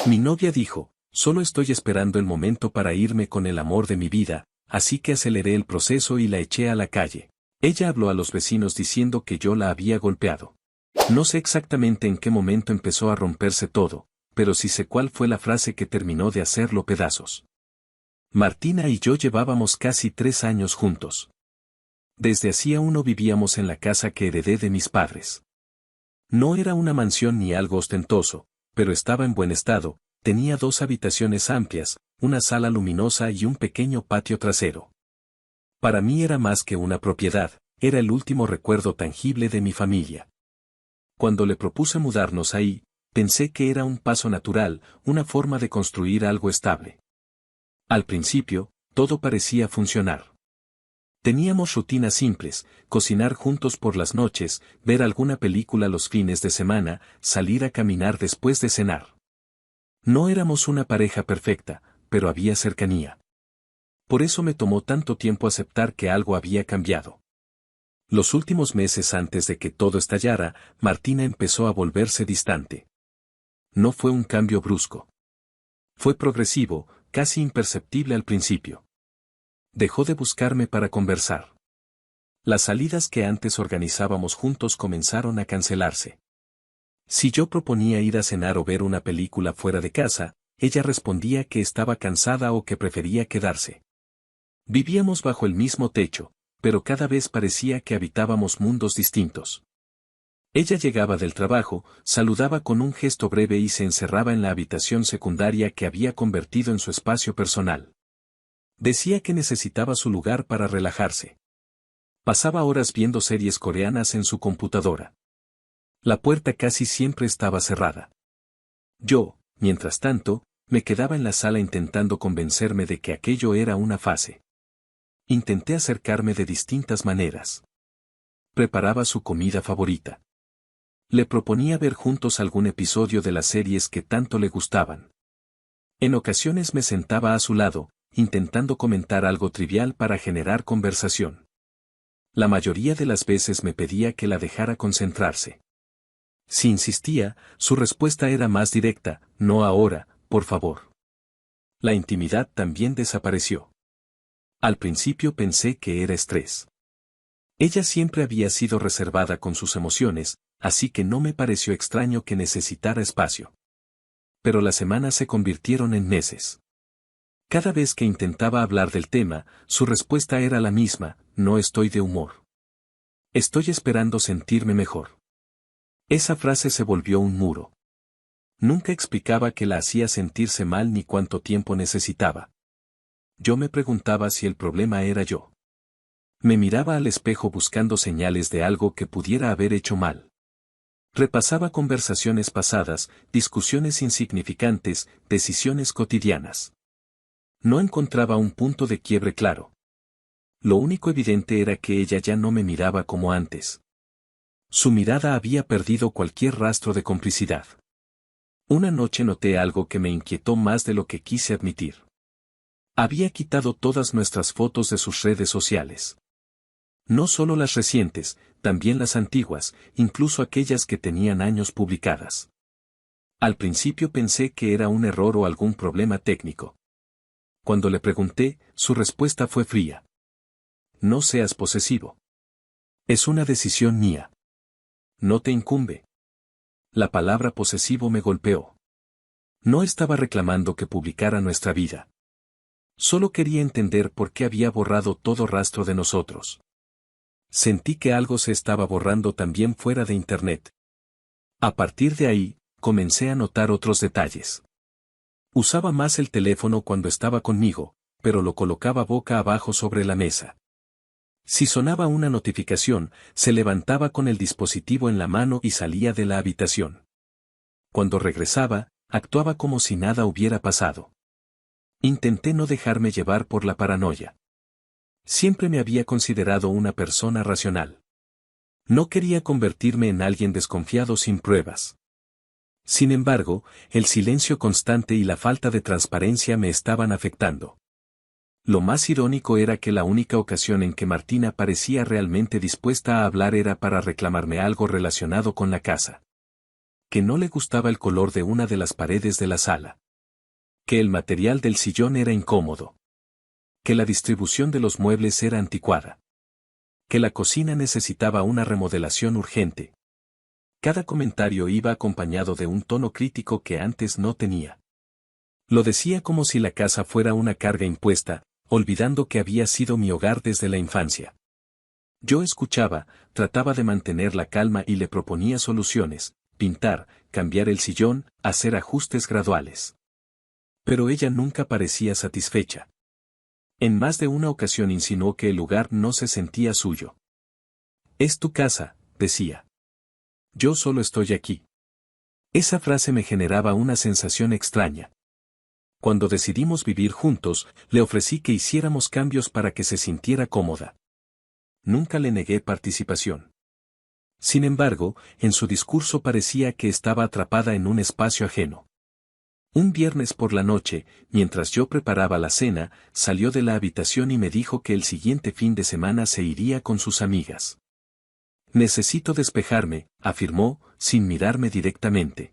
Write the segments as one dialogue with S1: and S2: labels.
S1: Mi novia dijo, solo estoy esperando el momento para irme con el amor de mi vida, así que aceleré el proceso y la eché a la calle. Ella habló a los vecinos diciendo que yo la había golpeado. No sé exactamente en qué momento empezó a romperse todo, pero sí sé cuál fue la frase que terminó de hacerlo pedazos. Martina y yo llevábamos casi 3 años juntos. Desde hacía uno vivíamos en la casa que heredé de mis padres. No era una mansión ni algo ostentoso, pero estaba en buen estado, tenía 2 habitaciones amplias, una sala luminosa y un pequeño patio trasero. Para mí era más que una propiedad, era el último recuerdo tangible de mi familia. Cuando le propuse mudarnos ahí, pensé que era un paso natural, una forma de construir algo estable. Al principio, todo parecía funcionar. Teníamos rutinas simples, cocinar juntos por las noches, ver alguna película los fines de semana, salir a caminar después de cenar. No éramos una pareja perfecta, pero había cercanía. Por eso me tomó tanto tiempo aceptar que algo había cambiado. Los últimos meses antes de que todo estallara, Martina empezó a volverse distante. No fue un cambio brusco. Fue progresivo, casi imperceptible al principio. Dejó de buscarme para conversar. Las salidas que antes organizábamos juntos comenzaron a cancelarse. Si yo proponía ir a cenar o ver una película fuera de casa, ella respondía que estaba cansada o que prefería quedarse. Vivíamos bajo el mismo techo, pero cada vez parecía que habitábamos mundos distintos. Ella llegaba del trabajo, saludaba con un gesto breve y se encerraba en la habitación secundaria que había convertido en su espacio personal. Decía que necesitaba su lugar para relajarse. Pasaba horas viendo series coreanas en su computadora. La puerta casi siempre estaba cerrada. Yo, mientras tanto, me quedaba en la sala intentando convencerme de que aquello era una fase. Intenté acercarme de distintas maneras. Preparaba su comida favorita. Le proponía ver juntos algún episodio de las series que tanto le gustaban. En ocasiones me sentaba a su lado, intentando comentar algo trivial para generar conversación. La mayoría de las veces me pedía que la dejara concentrarse. Si insistía, su respuesta era más directa, no ahora, por favor. La intimidad también desapareció. Al principio pensé que era estrés. Ella siempre había sido reservada con sus emociones, así que no me pareció extraño que necesitara espacio. Pero las semanas se convirtieron en meses. Cada vez que intentaba hablar del tema, su respuesta era la misma, no estoy de humor. Estoy esperando sentirme mejor. Esa frase se volvió un muro. Nunca explicaba qué la hacía sentirse mal ni cuánto tiempo necesitaba. Yo me preguntaba si el problema era yo. Me miraba al espejo buscando señales de algo que pudiera haber hecho mal. Repasaba conversaciones pasadas, discusiones insignificantes, decisiones cotidianas. No encontraba un punto de quiebre claro. Lo único evidente era que ella ya no me miraba como antes. Su mirada había perdido cualquier rastro de complicidad. Una noche noté algo que me inquietó más de lo que quise admitir. Había quitado todas nuestras fotos de sus redes sociales. No solo las recientes, también las antiguas, incluso aquellas que tenían años publicadas. Al principio pensé que era un error o algún problema técnico. Cuando le pregunté, su respuesta fue fría. No seas posesivo. Es una decisión mía. No te incumbe. La palabra posesivo me golpeó. No estaba reclamando que publicara nuestra vida. Solo quería entender por qué había borrado todo rastro de nosotros. Sentí que algo se estaba borrando también fuera de Internet. A partir de ahí, comencé a notar otros detalles. Usaba más el teléfono cuando estaba conmigo, pero lo colocaba boca abajo sobre la mesa. Si sonaba una notificación, se levantaba con el dispositivo en la mano y salía de la habitación. Cuando regresaba, actuaba como si nada hubiera pasado. Intenté no dejarme llevar por la paranoia. Siempre me había considerado una persona racional. No quería convertirme en alguien desconfiado sin pruebas. Sin embargo, el silencio constante y la falta de transparencia me estaban afectando. Lo más irónico era que la única ocasión en que Martina parecía realmente dispuesta a hablar era para reclamarme algo relacionado con la casa. que no le gustaba el color de una de las paredes de la sala, que el material del sillón era incómodo, que la distribución de los muebles era anticuada, que la cocina necesitaba una remodelación urgente. Cada comentario iba acompañado de un tono crítico que antes no tenía. Lo decía como si la casa fuera una carga impuesta, olvidando que había sido mi hogar desde la infancia. Yo escuchaba, trataba de mantener la calma y le proponía soluciones, pintar, cambiar el sillón, hacer ajustes graduales. Pero ella nunca parecía satisfecha. En más de una ocasión insinuó que el lugar no se sentía suyo. «Es tu casa», decía. «Yo solo estoy aquí». Esa frase me generaba una sensación extraña. Cuando decidimos vivir juntos, le ofrecí que hiciéramos cambios para que se sintiera cómoda. Nunca le negué participación. Sin embargo, en su discurso parecía que estaba atrapada en un espacio ajeno. Un viernes por la noche, mientras yo preparaba la cena, salió de la habitación y me dijo que el siguiente fin de semana se iría con sus amigas. «Necesito despejarme», afirmó, sin mirarme directamente.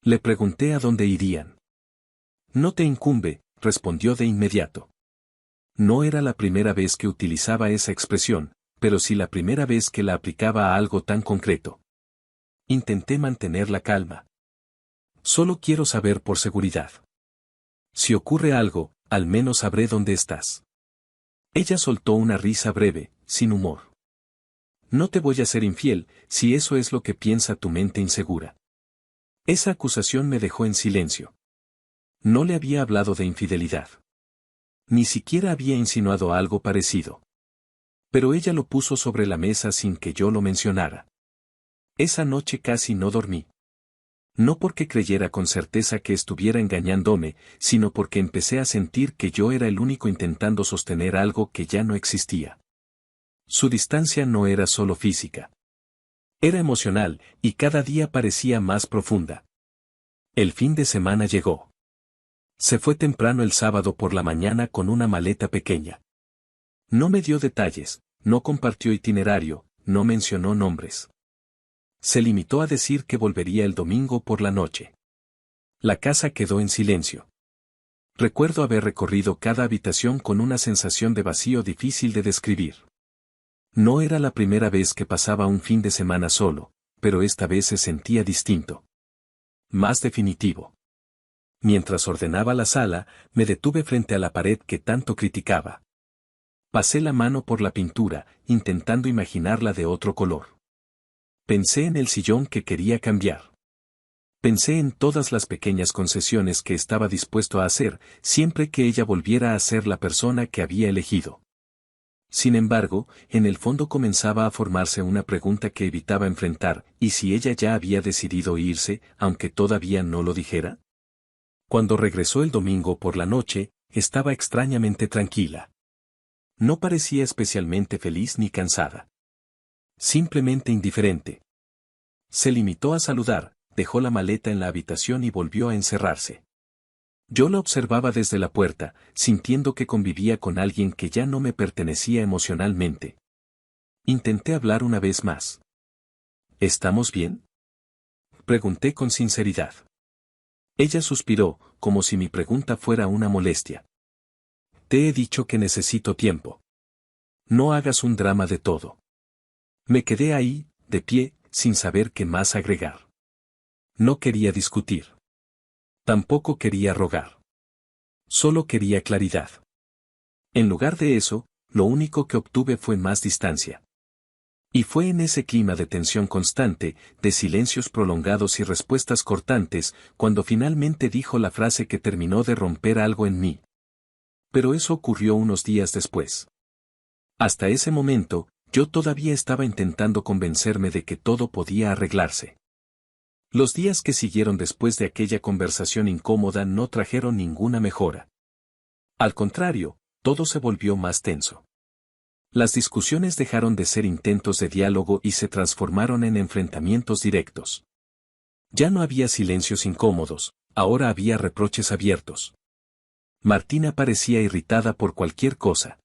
S1: Le pregunté a dónde irían. «No te incumbe», respondió de inmediato. No era la primera vez que utilizaba esa expresión, pero sí la primera vez que la aplicaba a algo tan concreto. Intenté mantener la calma. «Solo quiero saber por seguridad. Si ocurre algo, al menos sabré dónde estás». Ella soltó una risa breve, sin humor. «No te voy a ser infiel, si eso es lo que piensa tu mente insegura». Esa acusación me dejó en silencio. No le había hablado de infidelidad. Ni siquiera había insinuado algo parecido. Pero ella lo puso sobre la mesa sin que yo lo mencionara. Esa noche casi no dormí. No porque creyera con certeza que estuviera engañándome, sino porque empecé a sentir que yo era el único intentando sostener algo que ya no existía. Su distancia no era solo física. Era emocional, y cada día parecía más profunda. El fin de semana llegó. Se fue temprano el sábado por la mañana con una maleta pequeña. No me dio detalles, no compartió itinerario, no mencionó nombres. Se limitó a decir que volvería el domingo por la noche. La casa quedó en silencio. Recuerdo haber recorrido cada habitación con una sensación de vacío difícil de describir. No era la primera vez que pasaba un fin de semana solo, pero esta vez se sentía distinto. Más definitivo. Mientras ordenaba la sala, me detuve frente a la pared que tanto criticaba. Pasé la mano por la pintura, intentando imaginarla de otro color. Pensé en el sillón que quería cambiar. Pensé en todas las pequeñas concesiones que estaba dispuesto a hacer, siempre que ella volviera a ser la persona que había elegido. Sin embargo, en el fondo comenzaba a formarse una pregunta que evitaba enfrentar: ¿y si ella ya había decidido irse, aunque todavía no lo dijera? Cuando regresó el domingo por la noche, estaba extrañamente tranquila. No parecía especialmente feliz ni cansada. Simplemente indiferente. Se limitó a saludar, dejó la maleta en la habitación y volvió a encerrarse. Yo la observaba desde la puerta, sintiendo que convivía con alguien que ya no me pertenecía emocionalmente. Intenté hablar una vez más. ¿Estamos bien?, pregunté con sinceridad. Ella suspiró, como si mi pregunta fuera una molestia. Te he dicho que necesito tiempo. No hagas un drama de todo. Me quedé ahí, de pie, sin saber qué más agregar. No quería discutir. Tampoco quería rogar. Solo quería claridad. En lugar de eso, lo único que obtuve fue más distancia. Y fue en ese clima de tensión constante, de silencios prolongados y respuestas cortantes, cuando finalmente dijo la frase que terminó de romper algo en mí. Pero eso ocurrió unos días después. Hasta ese momento, yo todavía estaba intentando convencerme de que todo podía arreglarse. Los días que siguieron después de aquella conversación incómoda no trajeron ninguna mejora. Al contrario, todo se volvió más tenso. Las discusiones dejaron de ser intentos de diálogo y se transformaron en enfrentamientos directos. Ya no había silencios incómodos, ahora había reproches abiertos. Martina parecía irritada por cualquier cosa.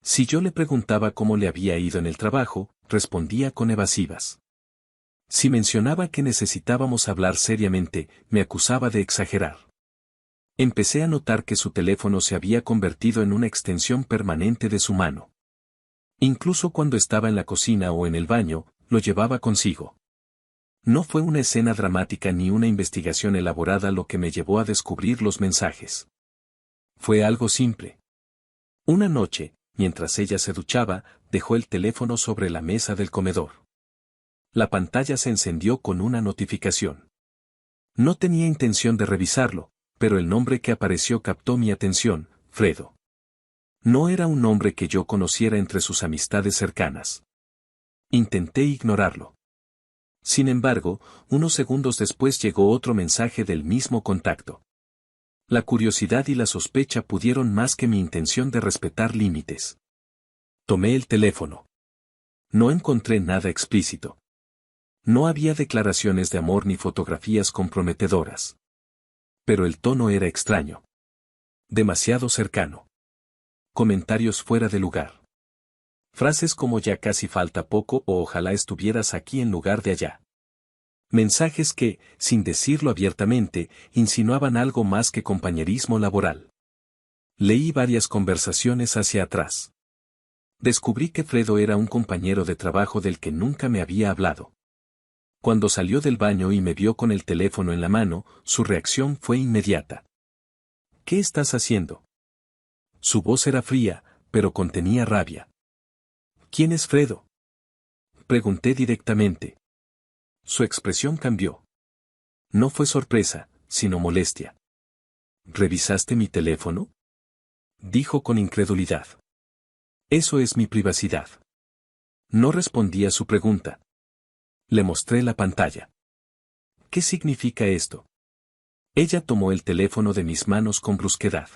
S1: Si yo le preguntaba cómo le había ido en el trabajo, respondía con evasivas. Si mencionaba que necesitábamos hablar seriamente, me acusaba de exagerar. Empecé a notar que su teléfono se había convertido en una extensión permanente de su mano. Incluso cuando estaba en la cocina o en el baño, lo llevaba consigo. No fue una escena dramática ni una investigación elaborada lo que me llevó a descubrir los mensajes. Fue algo simple. Una noche, mientras ella se duchaba, dejó el teléfono sobre la mesa del comedor. La pantalla se encendió con una notificación. No tenía intención de revisarlo, pero el nombre que apareció captó mi atención, Fredo. No era un nombre que yo conociera entre sus amistades cercanas. Intenté ignorarlo. Sin embargo, unos segundos después llegó otro mensaje del mismo contacto. La curiosidad y la sospecha pudieron más que mi intención de respetar límites. Tomé el teléfono. No encontré nada explícito. No había declaraciones de amor ni fotografías comprometedoras. Pero el tono era extraño. Demasiado cercano. Comentarios fuera de lugar. Frases como ya casi falta poco o ojalá estuvieras aquí en lugar de allá. Mensajes que, sin decirlo abiertamente, insinuaban algo más que compañerismo laboral. Leí varias conversaciones hacia atrás. Descubrí que Fredo era un compañero de trabajo del que nunca me había hablado. Cuando salió del baño y me vio con el teléfono en la mano, su reacción fue inmediata. ¿Qué estás haciendo? Su voz era fría, pero contenía rabia. ¿Quién es Fredo? Pregunté directamente. Su expresión cambió. No fue sorpresa, sino molestia. ¿Revisaste mi teléfono? Dijo con incredulidad. Eso es mi privacidad. No respondí a su pregunta. Le mostré la pantalla. ¿Qué significa esto? Ella tomó el teléfono de mis manos con brusquedad.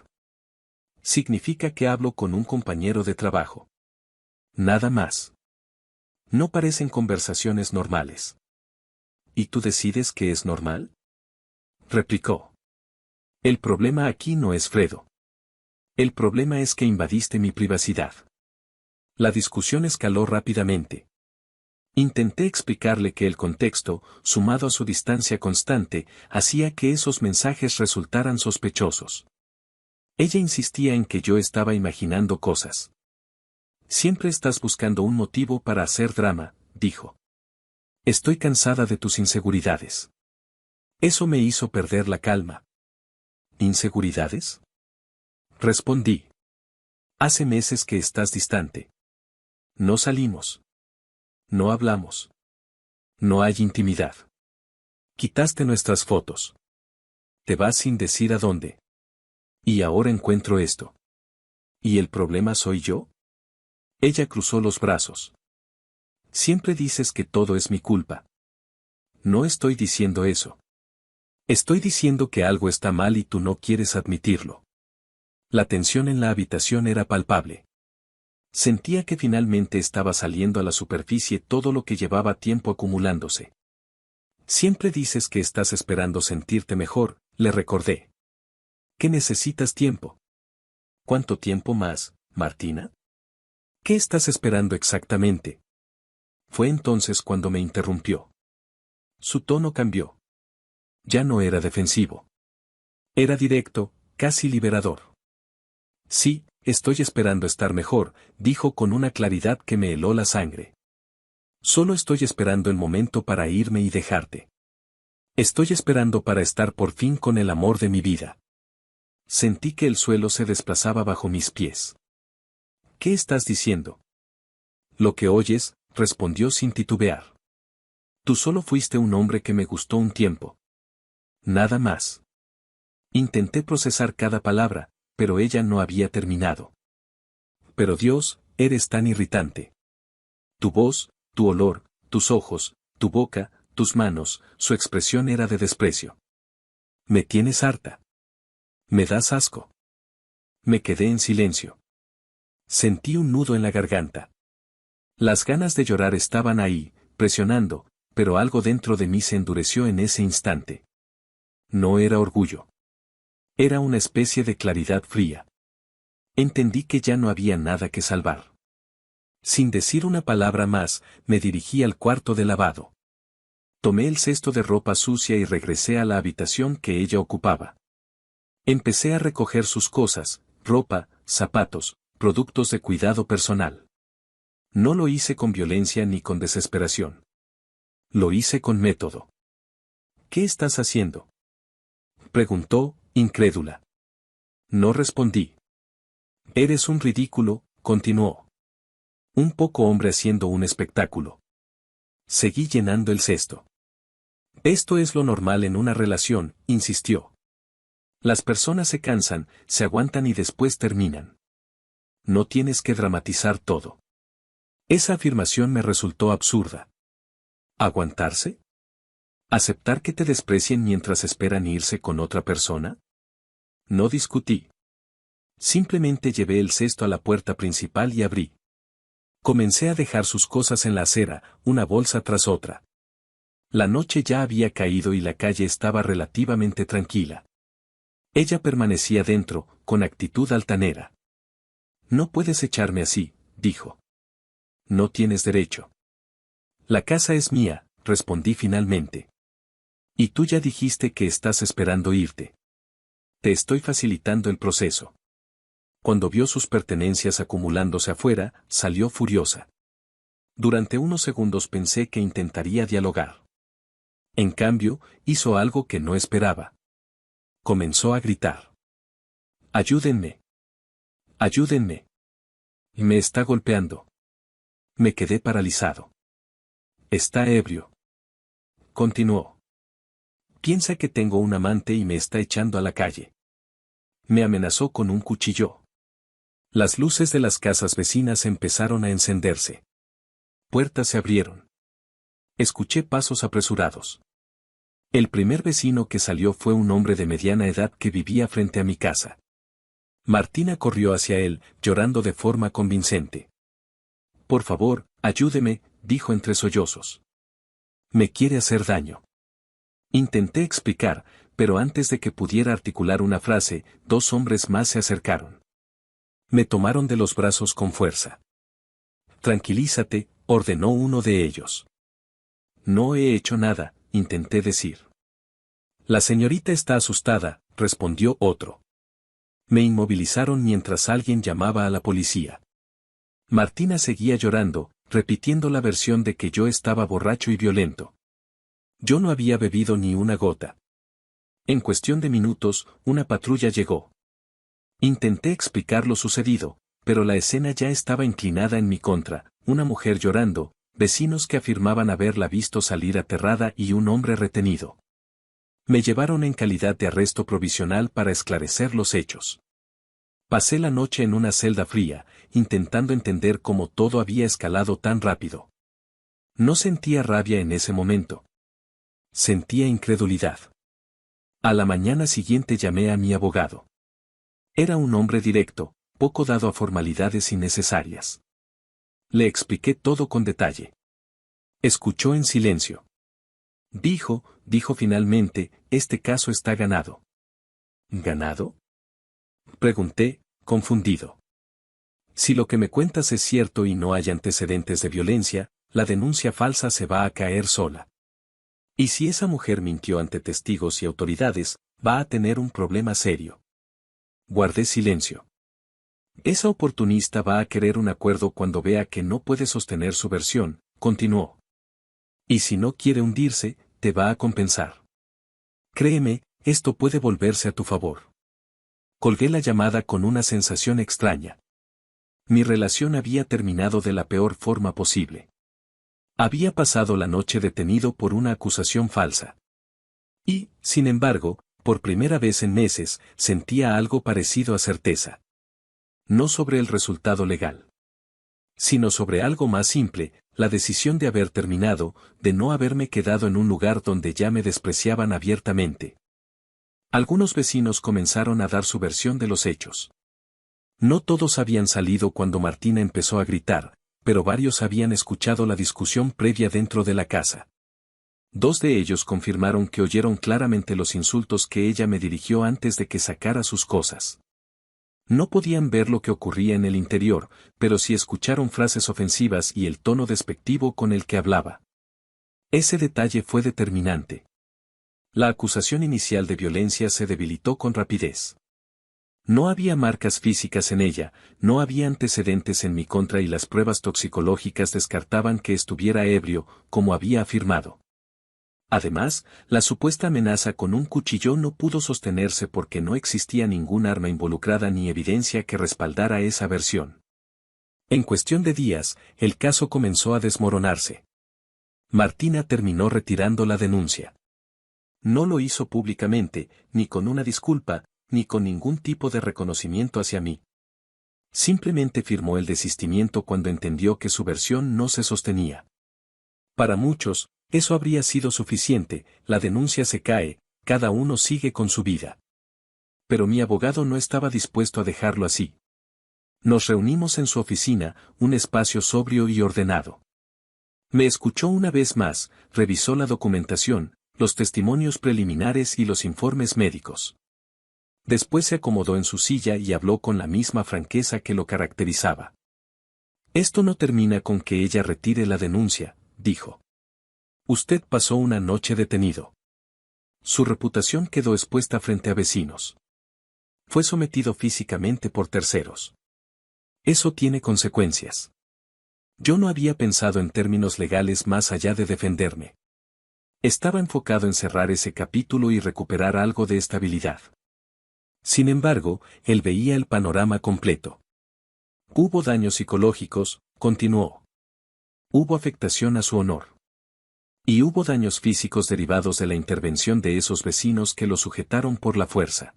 S1: Significa que hablo con un compañero de trabajo. Nada más. No parecen conversaciones normales. ¿Y tú decides que es normal? Replicó. El problema aquí no es Fredo. El problema es que invadiste mi privacidad. La discusión escaló rápidamente. Intenté explicarle que el contexto, sumado a su distancia constante, hacía que esos mensajes resultaran sospechosos. Ella insistía en que yo estaba imaginando cosas. Siempre estás buscando un motivo para hacer drama, dijo. Estoy cansada de tus inseguridades. Eso me hizo perder la calma. ¿Inseguridades? Respondí. Hace meses que estás distante. No salimos. No hablamos. No hay intimidad. Quitaste nuestras fotos. Te vas sin decir a dónde. Y ahora encuentro esto. ¿Y el problema soy yo? Ella cruzó los brazos. Siempre dices que todo es mi culpa. No estoy diciendo eso. Estoy diciendo que algo está mal y tú no quieres admitirlo. La tensión en la habitación era palpable. Sentía que finalmente estaba saliendo a la superficie todo lo que llevaba tiempo acumulándose. Siempre dices que estás esperando sentirte mejor, le recordé. ¿Qué necesitas tiempo? ¿Cuánto tiempo más, Martina? ¿Qué estás esperando exactamente? Fue entonces cuando me interrumpió. Su tono cambió. Ya no era defensivo. Era directo, casi liberador. Sí, estoy esperando estar mejor, dijo con una claridad que me heló la sangre. Solo estoy esperando el momento para irme y dejarte. Estoy esperando para estar por fin con el amor de mi vida. Sentí que el suelo se desplazaba bajo mis pies. ¿Qué estás diciendo? Lo que oyes, respondió sin titubear. Tú solo fuiste un hombre que me gustó un tiempo. Nada más. Intenté procesar cada palabra, pero ella no había terminado. Pero Dios, eres tan irritante. Tu voz, tu olor, tus ojos, tu boca, tus manos, su expresión era de desprecio. Me tienes harta. Me das asco. Me quedé en silencio. Sentí un nudo en la garganta. Las ganas de llorar estaban ahí, presionando, pero algo dentro de mí se endureció en ese instante. No era orgullo. Era una especie de claridad fría. Entendí que ya no había nada que salvar. Sin decir una palabra más, me dirigí al cuarto de lavado. Tomé el cesto de ropa sucia y regresé a la habitación que ella ocupaba. Empecé a recoger sus cosas, ropa, zapatos, productos de cuidado personal. No lo hice con violencia ni con desesperación. Lo hice con método. ¿Qué estás haciendo?, preguntó, incrédula. No respondí. Eres un ridículo, continuó. Un poco hombre haciendo un espectáculo. Seguí llenando el cesto. Esto es lo normal en una relación, insistió. Las personas se cansan, se aguantan y después terminan. No tienes que dramatizar todo. Esa afirmación me resultó absurda. ¿Aguantarse? ¿Aceptar que te desprecien mientras esperan irse con otra persona? No discutí. Simplemente llevé el cesto a la puerta principal y abrí. Comencé a dejar sus cosas en la acera, una bolsa tras otra. La noche ya había caído y la calle estaba relativamente tranquila. Ella permanecía dentro, con actitud altanera. No puedes echarme así, dijo. No tienes derecho. La casa es mía, respondí finalmente. Y tú ya dijiste que estás esperando irte. Te estoy facilitando el proceso. Cuando vio sus pertenencias acumulándose afuera, salió furiosa. Durante unos segundos pensé que intentaría dialogar. En cambio, hizo algo que no esperaba. Comenzó a gritar. ¡Ayúdenme! ¡Ayúdenme! Me está golpeando. Me quedé paralizado. Está ebrio. Continuó. Piensa que tengo un amante y me está echando a la calle. Me amenazó con un cuchillo. Las luces de las casas vecinas empezaron a encenderse. Puertas se abrieron. Escuché pasos apresurados. El primer vecino que salió fue un hombre de mediana edad que vivía frente a mi casa. Martina corrió hacia él, llorando de forma convincente. Por favor, ayúdeme, dijo entre sollozos. Me quiere hacer daño. Intenté explicar, pero antes de que pudiera articular una frase, dos hombres más se acercaron. Me tomaron de los brazos con fuerza. Tranquilízate, ordenó uno de ellos. No he hecho nada, intenté decir. La señorita está asustada, respondió otro. Me inmovilizaron mientras alguien llamaba a la policía. Martina seguía llorando, repitiendo la versión de que yo estaba borracho y violento. Yo no había bebido ni una gota. En cuestión de minutos, una patrulla llegó. Intenté explicar lo sucedido, pero la escena ya estaba inclinada en mi contra, una mujer llorando, vecinos que afirmaban haberla visto salir aterrada y un hombre retenido. Me llevaron en calidad de arresto provisional para esclarecer los hechos. Pasé la noche en una celda fría, intentando entender cómo todo había escalado tan rápido. No sentía rabia en ese momento. Sentía incredulidad. A la mañana siguiente llamé a mi abogado. Era un hombre directo, poco dado a formalidades innecesarias. Le expliqué todo con detalle. Escuchó en silencio. Dijo finalmente, este caso está ganado. ¿Ganado?, pregunté, confundido. Si lo que me cuentas es cierto y no hay antecedentes de violencia, la denuncia falsa se va a caer sola. Y si esa mujer mintió ante testigos y autoridades, va a tener un problema serio. Guardé silencio. Esa oportunista va a querer un acuerdo cuando vea que no puede sostener su versión, continuó. Y si no quiere hundirse, te va a compensar. Créeme, esto puede volverse a tu favor. Colgué la llamada con una sensación extraña. Mi relación había terminado de la peor forma posible. Había pasado la noche detenido por una acusación falsa. Y, sin embargo, por primera vez en meses, sentía algo parecido a certeza. No sobre el resultado legal, sino sobre algo más simple, la decisión de haber terminado, de no haberme quedado en un lugar donde ya me despreciaban abiertamente. Algunos vecinos comenzaron a dar su versión de los hechos. No todos habían salido cuando Martina empezó a gritar, pero varios habían escuchado la discusión previa dentro de la casa. Dos de ellos confirmaron que oyeron claramente los insultos que ella me dirigió antes de que sacara sus cosas. No podían ver lo que ocurría en el interior, pero sí escucharon frases ofensivas y el tono despectivo con el que hablaba. Ese detalle fue determinante. La acusación inicial de violencia se debilitó con rapidez. No había marcas físicas en ella, no había antecedentes en mi contra y las pruebas toxicológicas descartaban que estuviera ebrio, como había afirmado. Además, la supuesta amenaza con un cuchillo no pudo sostenerse porque no existía ningún arma involucrada ni evidencia que respaldara esa versión. En cuestión de días, el caso comenzó a desmoronarse. Martina terminó retirando la denuncia. No lo hizo públicamente, ni con una disculpa, ni con ningún tipo de reconocimiento hacia mí. Simplemente firmó el desistimiento cuando entendió que su versión no se sostenía. Para muchos, eso habría sido suficiente, la denuncia se cae, cada uno sigue con su vida. Pero mi abogado no estaba dispuesto a dejarlo así. Nos reunimos en su oficina, un espacio sobrio y ordenado. Me escuchó una vez más, revisó la documentación, los testimonios preliminares y los informes médicos. Después se acomodó en su silla y habló con la misma franqueza que lo caracterizaba. Esto no termina con que ella retire la denuncia, dijo. Usted pasó una noche detenido. Su reputación quedó expuesta frente a vecinos. Fue sometido físicamente por terceros. Eso tiene consecuencias. Yo no había pensado en términos legales más allá de defenderme. Estaba enfocado en cerrar ese capítulo y recuperar algo de estabilidad. Sin embargo, él veía el panorama completo. Hubo daños psicológicos, continuó. Hubo afectación a su honor. Y hubo daños físicos derivados de la intervención de esos vecinos que lo sujetaron por la fuerza.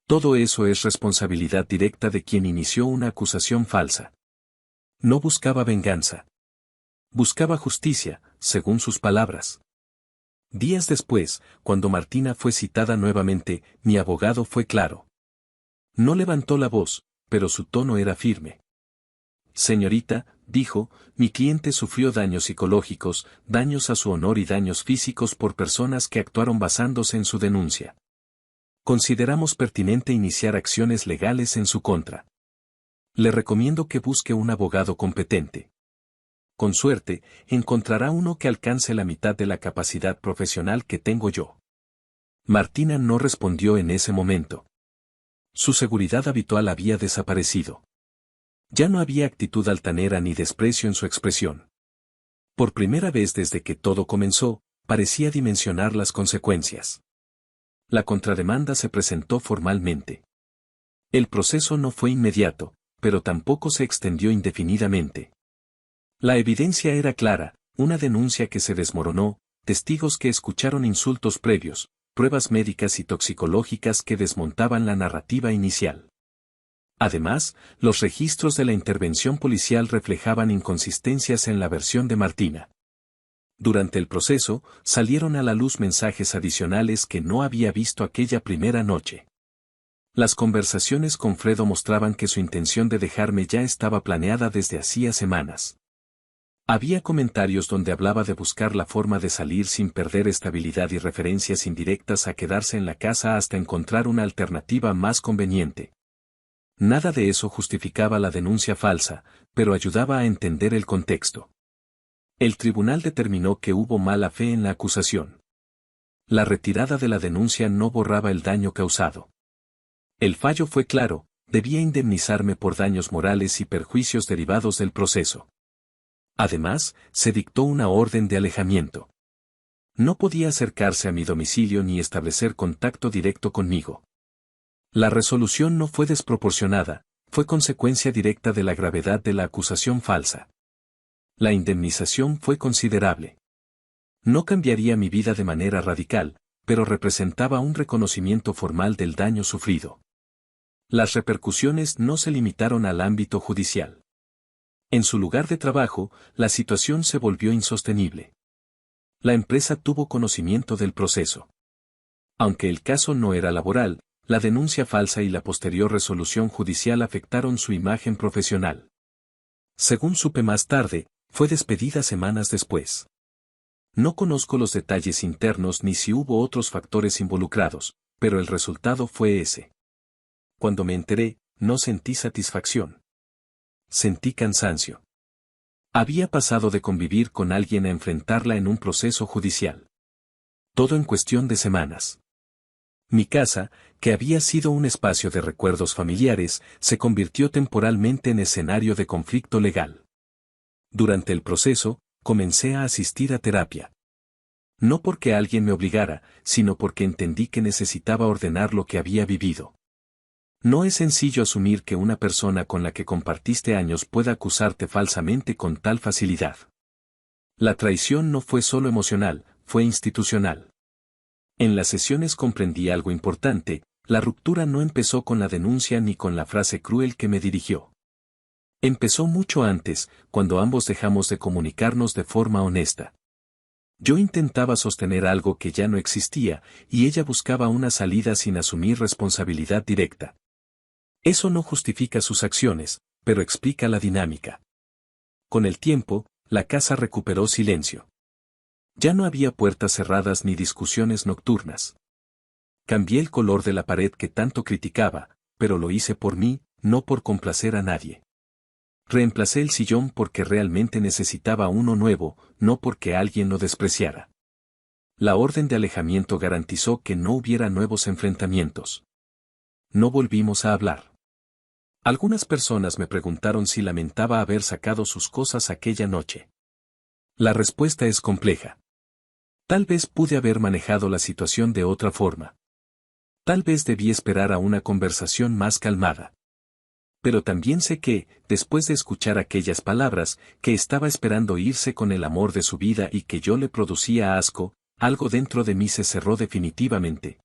S1: Todo eso es responsabilidad directa de quien inició una acusación falsa. No buscaba venganza. Buscaba justicia, según sus palabras. Días después, cuando Martina fue citada nuevamente, mi abogado fue claro. No levantó la voz, pero su tono era firme. Señorita, dijo, mi cliente sufrió daños psicológicos, daños a su honor y daños físicos por personas que actuaron basándose en su denuncia. Consideramos pertinente iniciar acciones legales en su contra. Le recomiendo que busque un abogado competente. Con suerte, encontrará uno que alcance la mitad de la capacidad profesional que tengo yo. Martina no respondió en ese momento. Su seguridad habitual había desaparecido. Ya no había actitud altanera ni desprecio en su expresión. Por primera vez desde que todo comenzó, parecía dimensionar las consecuencias. La contrademanda se presentó formalmente. El proceso no fue inmediato, pero tampoco se extendió indefinidamente. La evidencia era clara, una denuncia que se desmoronó, testigos que escucharon insultos previos, pruebas médicas y toxicológicas que desmontaban la narrativa inicial. Además, los registros de la intervención policial reflejaban inconsistencias en la versión de Martina. Durante el proceso, salieron a la luz mensajes adicionales que no había visto aquella primera noche. Las conversaciones con Fredo mostraban que su intención de dejarme ya estaba planeada desde hacía semanas. Había comentarios donde hablaba de buscar la forma de salir sin perder estabilidad y referencias indirectas a quedarse en la casa hasta encontrar una alternativa más conveniente. Nada de eso justificaba la denuncia falsa, pero ayudaba a entender el contexto. El tribunal determinó que hubo mala fe en la acusación. La retirada de la denuncia no borraba el daño causado. El fallo fue claro, debía indemnizarme por daños morales y perjuicios derivados del proceso. Además, se dictó una orden de alejamiento. No podía acercarse a mi domicilio ni establecer contacto directo conmigo. La resolución no fue desproporcionada, fue consecuencia directa de la gravedad de la acusación falsa. La indemnización fue considerable. No cambiaría mi vida de manera radical, pero representaba un reconocimiento formal del daño sufrido. Las repercusiones no se limitaron al ámbito judicial. En su lugar de trabajo, la situación se volvió insostenible. La empresa tuvo conocimiento del proceso. Aunque el caso no era laboral, la denuncia falsa y la posterior resolución judicial afectaron su imagen profesional. Según supe más tarde, fue despedida semanas después. No conozco los detalles internos ni si hubo otros factores involucrados, pero el resultado fue ese. Cuando me enteré, no sentí satisfacción. Sentí cansancio. Había pasado de convivir con alguien a enfrentarla en un proceso judicial. Todo en cuestión de semanas. Mi casa, que había sido un espacio de recuerdos familiares, se convirtió temporalmente en escenario de conflicto legal. Durante el proceso, comencé a asistir a terapia. No porque alguien me obligara, sino porque entendí que necesitaba ordenar lo que había vivido. No es sencillo asumir que una persona con la que compartiste años pueda acusarte falsamente con tal facilidad. La traición no fue solo emocional, fue institucional. En las sesiones comprendí algo importante: la ruptura no empezó con la denuncia ni con la frase cruel que me dirigió. Empezó mucho antes, cuando ambos dejamos de comunicarnos de forma honesta. Yo intentaba sostener algo que ya no existía, y ella buscaba una salida sin asumir responsabilidad directa. Eso no justifica sus acciones, pero explica la dinámica. Con el tiempo, la casa recuperó silencio. Ya no había puertas cerradas ni discusiones nocturnas. Cambié el color de la pared que tanto criticaba, pero lo hice por mí, no por complacer a nadie. Reemplacé el sillón porque realmente necesitaba uno nuevo, no porque alguien lo despreciara. La orden de alejamiento garantizó que no hubiera nuevos enfrentamientos. No volvimos a hablar. Algunas personas me preguntaron si lamentaba haber sacado sus cosas aquella noche. La respuesta es compleja. Tal vez pude haber manejado la situación de otra forma. Tal vez debí esperar a una conversación más calmada. Pero también sé que, después de escuchar aquellas palabras, que estaba esperando irse con el amor de su vida y que yo le producía asco, algo dentro de mí se cerró definitivamente.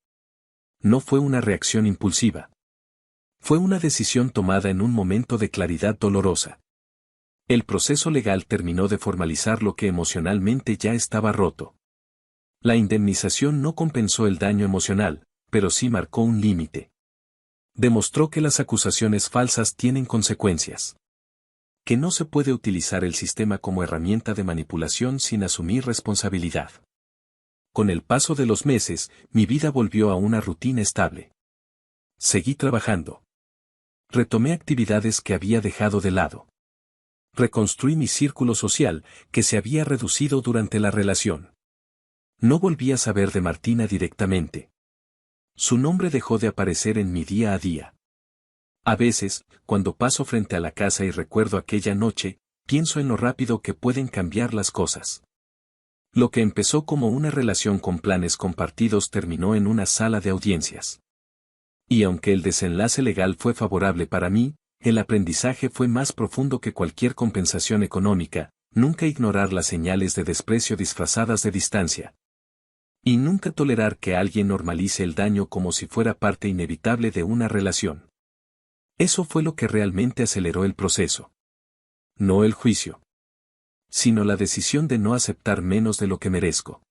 S1: No fue una reacción impulsiva. Fue una decisión tomada en un momento de claridad dolorosa. El proceso legal terminó de formalizar lo que emocionalmente ya estaba roto. La indemnización no compensó el daño emocional, pero sí marcó un límite. Demostró que las acusaciones falsas tienen consecuencias. Que no se puede utilizar el sistema como herramienta de manipulación sin asumir responsabilidad. Con el paso de los meses, mi vida volvió a una rutina estable. Seguí trabajando. Retomé actividades que había dejado de lado. Reconstruí mi círculo social, que se había reducido durante la relación. No volví a saber de Martina directamente. Su nombre dejó de aparecer en mi día a día. A veces, cuando paso frente a la casa y recuerdo aquella noche, pienso en lo rápido que pueden cambiar las cosas. Lo que empezó como una relación con planes compartidos terminó en una sala de audiencias. Y aunque el desenlace legal fue favorable para mí, el aprendizaje fue más profundo que cualquier compensación económica: nunca ignorar las señales de desprecio disfrazadas de distancia. Y nunca tolerar que alguien normalice el daño como si fuera parte inevitable de una relación. Eso fue lo que realmente aceleró el proceso. No el juicio, sino la decisión de no aceptar menos de lo que merezco.